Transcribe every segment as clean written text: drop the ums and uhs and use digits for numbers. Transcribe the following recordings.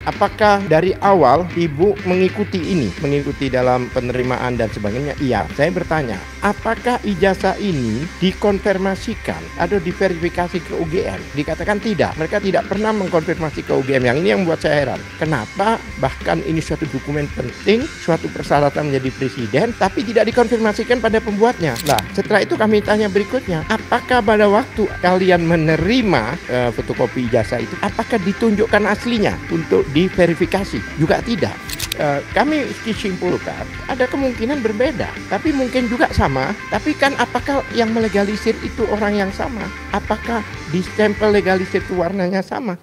Apakah dari awal Ibu mengikuti ini, mengikuti dalam penerimaan dan sebagainya? Iya, saya bertanya, apakah ijazah ini dikonfirmasikan atau diverifikasi ke UGM? Dikatakan tidak, mereka tidak pernah mengkonfirmasi ke UGM. Yang ini yang membuat saya heran. Kenapa bahkan ini suatu dokumen penting, suatu persyaratan menjadi presiden, tapi tidak dikonfirmasikan pada pembuatnya? Nah, setelah itu kami tanya berikutnya, apakah pada waktu kalian menerima fotokopi ijazah itu, apakah ditunjukkan aslinya untuk diverifikasi? Juga tidak. Kami simpulkan ada kemungkinan berbeda, tapi mungkin juga sama. Tapi kan apakah yang melegalisir itu orang yang sama? Apakah di stempel legalisir itu warnanya sama?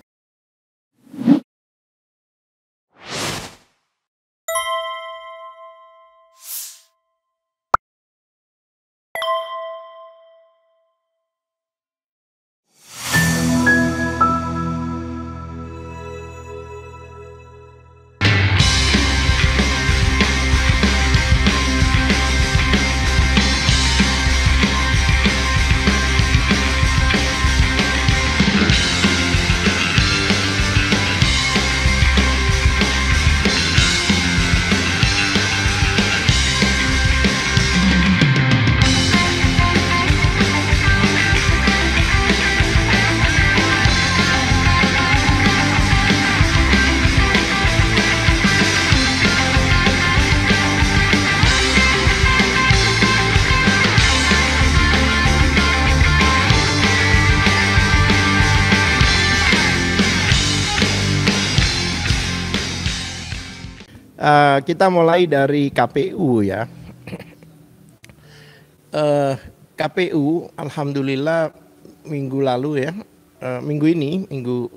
Kita mulai dari KPU ya. KPU alhamdulillah minggu lalu ya, minggu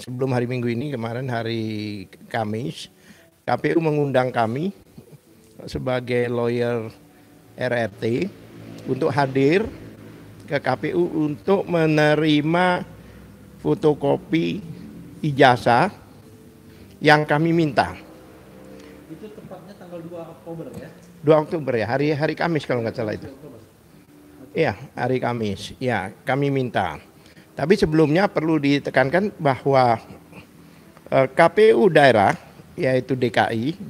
sebelum hari Minggu ini, kemarin hari Kamis, KPU mengundang kami sebagai lawyer RRT untuk hadir ke KPU untuk menerima fotokopi ijazah yang kami minta. Itu tepatnya tanggal 2 Oktober ya? 2 Oktober ya, hari Kamis kalau nggak salah itu. Iya, hari Kamis. Ya, kami minta. Tapi sebelumnya perlu ditekankan bahwa KPU daerah, yaitu DKI,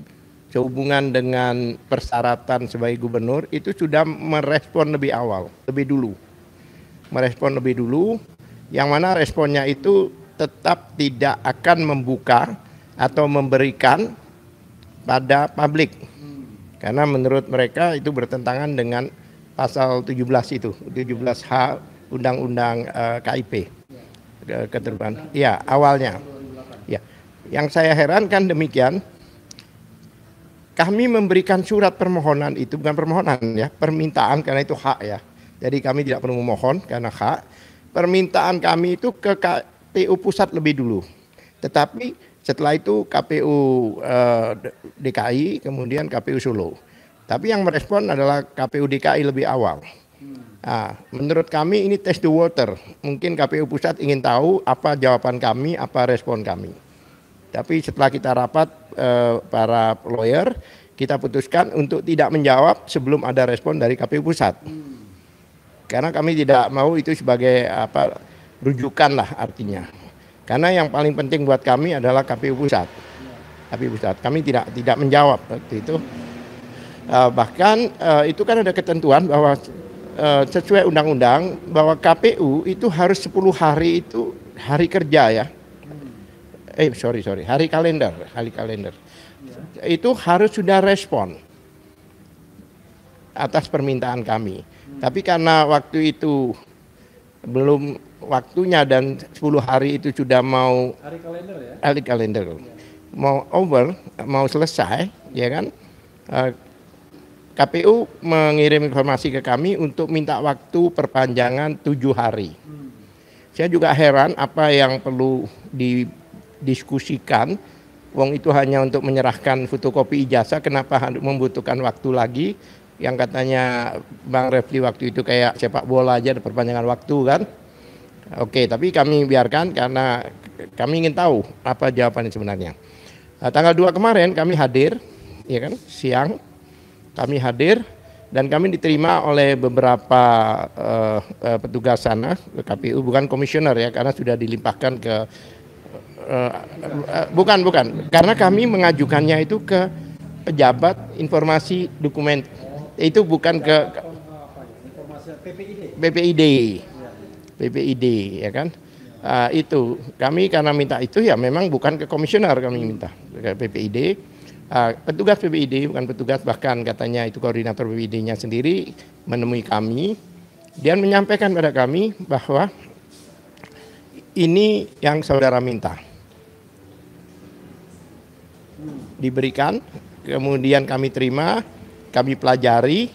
sehubungan dengan persyaratan sebagai gubernur, itu sudah merespon lebih awal, lebih dulu. Merespon lebih dulu, yang mana responnya itu tetap tidak akan membuka atau memberikan pada publik, karena menurut mereka itu bertentangan dengan pasal 17 itu, 17H Undang-Undang KIP, keterbukaan. Ya, awalnya. Ya, yang saya herankan demikian, kami memberikan surat permohonan itu, bukan permohonan ya, permintaan, karena itu hak ya. Jadi kami tidak perlu memohon karena hak. Permintaan kami itu ke KPU pusat lebih dulu. Tetapi setelah itu KPU DKI, kemudian KPU Solo. Tapi yang merespon adalah KPU DKI lebih awal. Nah, menurut kami ini test the water. Mungkin KPU pusat ingin tahu apa jawaban kami, apa respon kami. Tapi setelah kita rapat para lawyer, kita putuskan untuk tidak menjawab sebelum ada respon dari KPU pusat. Karena kami tidak mau itu sebagai rujukan lah artinya. Karena yang paling penting buat kami adalah KPU pusat. KPU pusat. Kami tidak menjawab waktu itu. Bahkan itu kan ada ketentuan bahwa sesuai undang-undang bahwa KPU itu harus 10 hari itu hari kerja ya. Hari kalender. Itu harus sudah respon atas permintaan kami. Tapi karena waktu itu belum waktunya dan 10 hari itu sudah mau hari kalender mau over, mau selesai ya kan, KPU mengirim informasi ke kami untuk minta waktu perpanjangan 7 hari. Saya juga heran apa yang perlu didiskusikan, wong itu hanya untuk menyerahkan fotokopi ijazah, kenapa membutuhkan waktu lagi? Yang katanya Bang Refli waktu itu kayak sepak bola aja ada perpanjangan waktu kan. Oke, tapi kami biarkan karena kami ingin tahu apa jawabannya sebenarnya. Tanggal 2 kemarin kami hadir, ya kan, siang kami hadir dan kami diterima oleh beberapa petugas sana ke KPU, bukan komisioner ya, karena sudah dilimpahkan ke Bukan, karena kami mengajukannya itu ke pejabat informasi dokumen, itu bukan ke Informasi PPID. PPID, ya kan? Itu kami karena minta itu ya memang bukan ke komisioner, kami minta ke PPID. Petugas PPID, bukan petugas, bahkan katanya itu koordinator PPID-nya sendiri menemui kami dan menyampaikan pada kami bahwa ini yang saudara minta diberikan, kemudian kami terima, kami pelajari.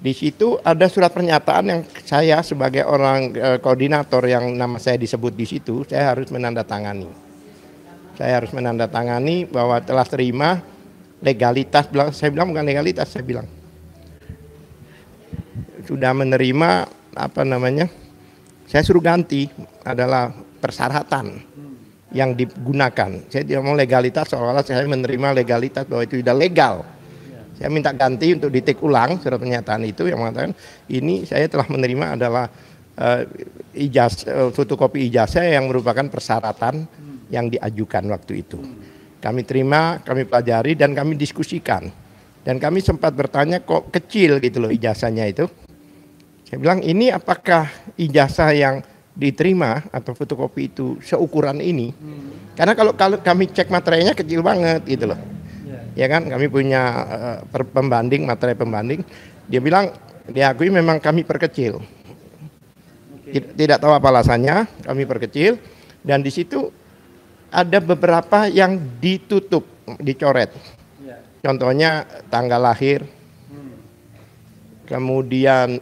Di situ ada surat pernyataan yang saya sebagai orang koordinator yang nama saya disebut di situ, saya harus menandatangani. Saya harus menandatangani bahwa telah terima legalitas, saya bilang bukan legalitas, saya bilang sudah menerima saya suruh ganti adalah persyaratan yang digunakan. Saya tidak mau legalitas seolah-olah saya menerima legalitas bahwa itu tidak legal. Saya minta ganti untuk ditik ulang surat pernyataan itu yang mengatakan ini saya telah menerima adalah fotokopi ijazah yang merupakan persyaratan yang diajukan waktu itu. Kami terima, kami pelajari dan kami diskusikan. Dan kami sempat bertanya kok kecil gitu loh ijazahnya itu. Saya bilang ini apakah ijazah yang diterima atau fotokopi itu seukuran ini? Karena kalau kami cek materainya kecil banget gitu loh. Ya kan, kami punya pembanding, materai pembanding. Dia bilang diakui memang kami perkecil. Tidak tahu apa alasannya, kami perkecil. Dan di situ ada beberapa yang ditutup, dicoret. Contohnya tanggal lahir, kemudian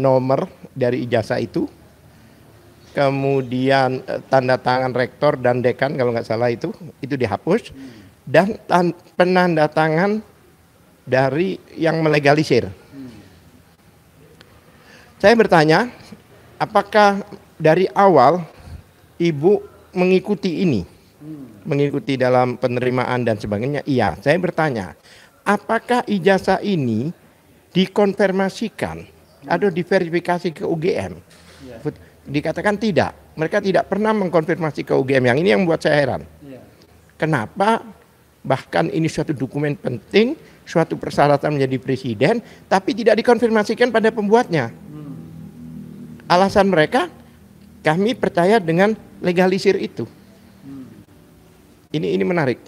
nomor dari ijazah itu, kemudian tanda tangan rektor dan dekan kalau nggak salah itu dihapus, dan penanda tangan dari yang melegalisir. Saya bertanya, apakah dari awal Ibu mengikuti ini? Mengikuti dalam penerimaan dan sebagainya? Iya, saya bertanya, apakah ijazah ini dikonfirmasikan atau diverifikasi ke UGM? Dikatakan tidak, mereka tidak pernah mengkonfirmasi ke UGM. Yang ini yang membuat saya heran. Kenapa bahkan ini suatu dokumen penting, suatu persyaratan menjadi presiden, tapi tidak dikonfirmasikan pada pembuatnya? Alasan mereka, kami percaya dengan legalisir itu. Ini menarik.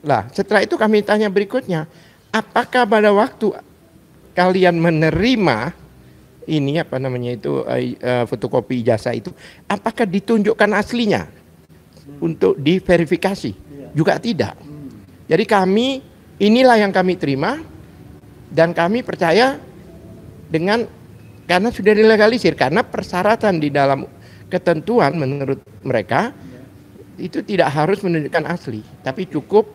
Lah, setelah itu kami tanya berikutnya, apakah pada waktu kalian menerima ini fotokopi ijazah itu, apakah ditunjukkan aslinya untuk diverifikasi? Juga tidak. Jadi inilah yang kami terima dan kami percaya karena sudah dilegalisir, karena persyaratan di dalam ketentuan menurut mereka itu tidak harus menunjukkan asli, tapi cukup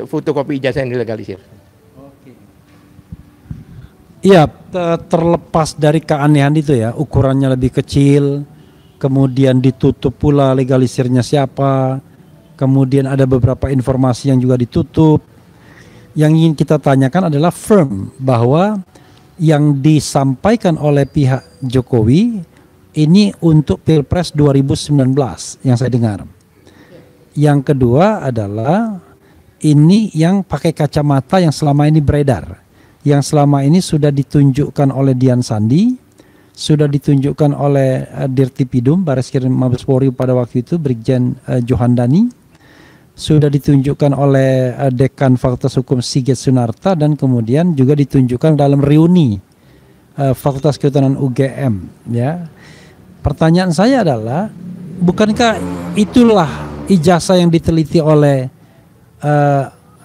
fotokopi ijazah yang dilegalisir. Iya, terlepas dari keanehan itu ya, ukurannya lebih kecil, kemudian ditutup pula legalisirnya siapa, kemudian ada beberapa informasi yang juga ditutup. Yang ingin kita tanyakan adalah firm bahwa yang disampaikan oleh pihak Jokowi ini untuk Pilpres 2019 yang saya dengar. Yang kedua adalah ini yang pakai kacamata yang selama ini beredar, yang selama ini sudah ditunjukkan oleh Dian Sandi, sudah ditunjukkan oleh Dirtipidum Bareskrim Mabes Polri pada waktu itu Brigjen Johandani, sudah ditunjukkan oleh Dekan Fakultas Hukum Sigit Sunarta, dan kemudian juga ditunjukkan dalam reuni Fakultas Kehutanan UGM. Ya, pertanyaan saya adalah, bukankah itulah ijazah yang diteliti oleh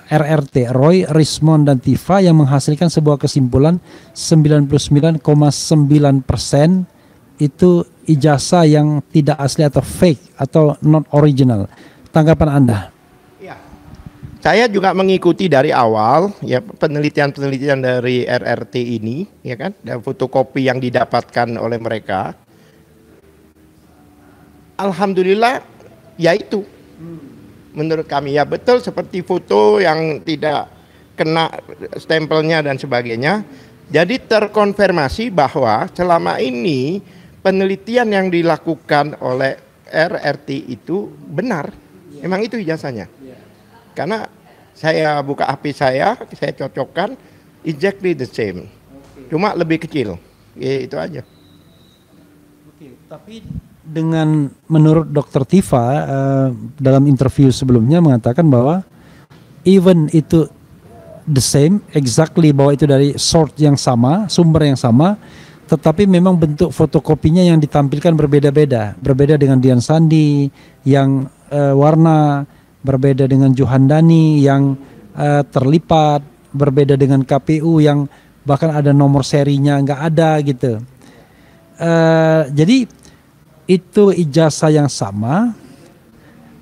RRT, Roy, Rismond, dan Tifa yang menghasilkan sebuah kesimpulan 99,9% itu ijazah yang tidak asli atau fake atau not original. Tanggapan Anda? Ya, saya juga mengikuti dari awal ya penelitian dari RRT ini, ya kan, dan fotokopi yang didapatkan oleh mereka. Alhamdulillah, yaitu menurut kami ya betul seperti foto yang tidak kena stempelnya dan sebagainya. Jadi terkonfirmasi bahwa selama ini penelitian yang dilakukan oleh RRT itu benar, memang itu ijazahnya. Karena saya buka HP saya cocokkan exactly the same, cuma lebih kecil, ya, itu aja. Oke, tapi dengan menurut Dr. Tifa dalam interview sebelumnya mengatakan bahwa even itu the same, exactly, bahwa itu dari source yang sama, sumber yang sama, tetapi memang bentuk fotokopinya yang ditampilkan berbeda-beda. Berbeda dengan Dian Sandi yang warna, berbeda dengan Johandani yang terlipat, berbeda dengan KPU yang bahkan ada nomor serinya nggak ada gitu. Jadi itu ijazah yang sama,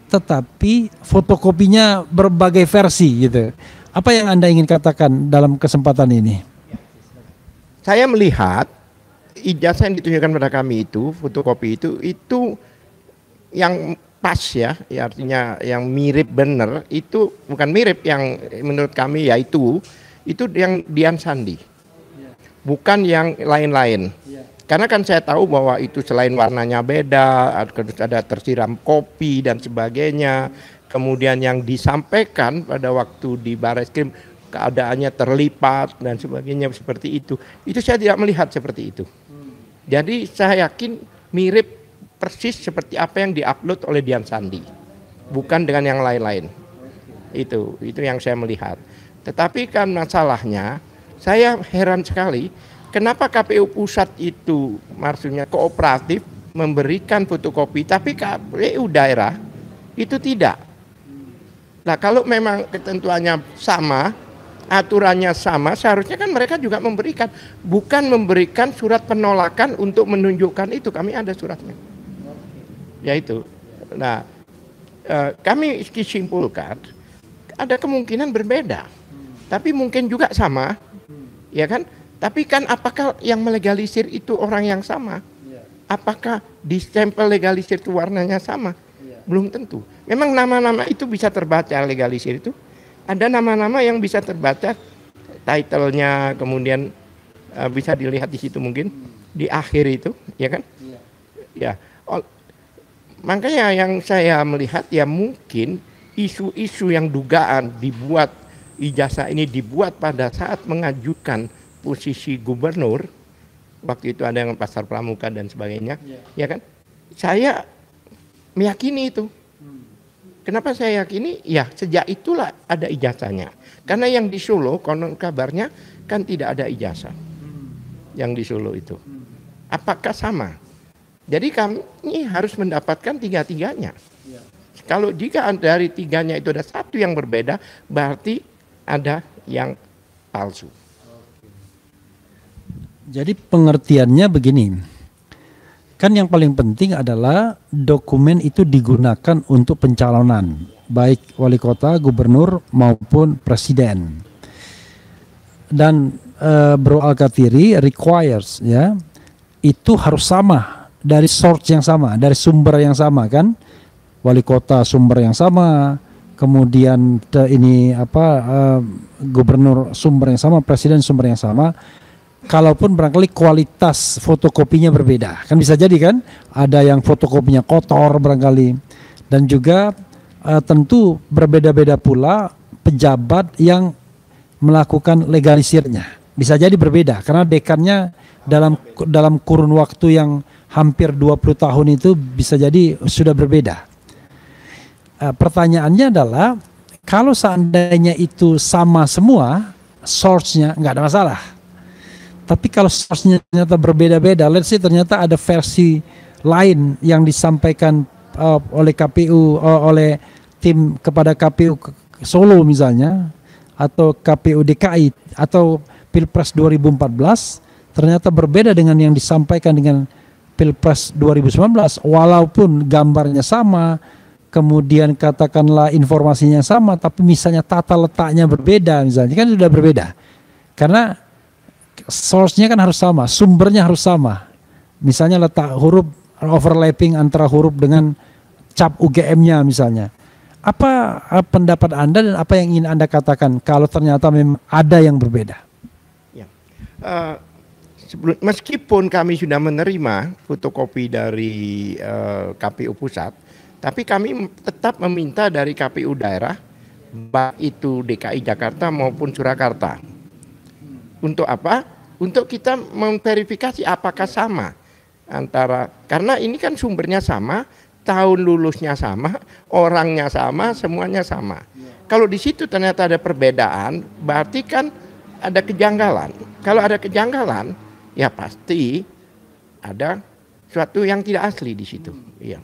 tetapi fotokopinya berbagai versi gitu. Apa yang Anda ingin katakan dalam kesempatan ini? Saya melihat ijazah yang ditunjukkan pada kami itu, fotokopi itu yang pas ya, artinya yang mirip benar, itu bukan mirip yang menurut kami ya itu yang Dian Sandi, bukan yang lain-lain. Karena kan saya tahu bahwa itu selain warnanya beda, ada tersiram kopi dan sebagainya. Kemudian yang disampaikan pada waktu di Barreskrim keadaannya terlipat dan sebagainya seperti itu. Itu saya tidak melihat seperti itu. Jadi saya yakin mirip persis seperti apa yang diupload oleh Dian Sandi, bukan dengan yang lain-lain. Itu yang saya melihat. Tetapi kan masalahnya, saya heran sekali kenapa KPU pusat itu maksudnya kooperatif memberikan fotokopi, tapi KPU daerah itu tidak. Nah kalau memang ketentuannya sama, aturannya sama, seharusnya kan mereka juga memberikan, bukan memberikan surat penolakan untuk menunjukkan itu. Kami ada suratnya. Ya itu. Nah, kami simpulkan ada kemungkinan berbeda, tapi mungkin juga sama, ya kan? Tapi kan apakah yang melegalisir itu orang yang sama? Apakah di stempel legalisir itu warnanya sama? Belum tentu. Memang nama-nama itu bisa terbaca, legalisir itu. Ada nama-nama yang bisa terbaca, title-nya, kemudian bisa dilihat di situ mungkin, di akhir itu, ya kan? Ya. Makanya yang saya melihat ya mungkin isu-isu yang dugaan dibuat, ijazah ini dibuat pada saat mengajukan posisi gubernur, waktu itu ada yang pasar pramuka dan sebagainya, ya kan? Saya meyakini itu. Kenapa saya yakini? Ya sejak itulah ada ijazahnya. Karena yang di Solo konon kabarnya kan tidak ada ijazah. Yang di Solo itu. Apakah sama? Jadi kami harus mendapatkan tiga-tiganya. Kalau jika dari tiganya itu ada satu yang berbeda, berarti ada yang palsu. Jadi pengertiannya begini. Kan yang paling penting adalah dokumen itu digunakan untuk pencalonan, baik wali kota, gubernur maupun presiden. Dan Bro Al-Kathiri requires ya, itu harus sama dari source yang sama, dari sumber yang sama kan. Wali kota sumber yang sama, kemudian gubernur sumber yang sama, presiden sumber yang sama. Kalaupun barangkali kualitas fotokopinya berbeda, kan bisa jadi kan, ada yang fotokopinya kotor barangkali, dan juga tentu berbeda-beda pula pejabat yang melakukan legalisirnya, bisa jadi berbeda karena dekannya dalam kurun waktu yang hampir 20 tahun itu bisa jadi sudah berbeda. Pertanyaannya adalah kalau seandainya itu sama semua source-nya nggak ada masalah. Tapi kalau source-nya ternyata berbeda-beda, let's say ternyata ada versi lain yang disampaikan oleh KPU, oleh tim kepada KPU Solo misalnya, atau KPU DKI, atau Pilpres 2014, ternyata berbeda dengan yang disampaikan dengan Pilpres 2019, walaupun gambarnya sama, kemudian katakanlah informasinya sama, tapi misalnya tata letaknya berbeda misalnya, kan sudah berbeda. Karena source-nya kan harus sama, sumbernya harus sama. Misalnya letak huruf overlapping antara huruf dengan cap UGM-nya misalnya. Apa pendapat Anda dan apa yang ingin Anda katakan kalau ternyata memang ada yang berbeda? Ya. Meskipun kami sudah menerima fotokopi dari KPU pusat, tapi kami tetap meminta dari KPU daerah, baik itu DKI Jakarta maupun Surakarta. Untuk apa? Untuk kita memverifikasi apakah sama antara, karena ini kan sumbernya sama, tahun lulusnya sama, orangnya sama, semuanya sama. Kalau di situ ternyata ada perbedaan, berarti kan ada kejanggalan. Kalau ada kejanggalan, ya pasti ada suatu yang tidak asli di situ. Iya.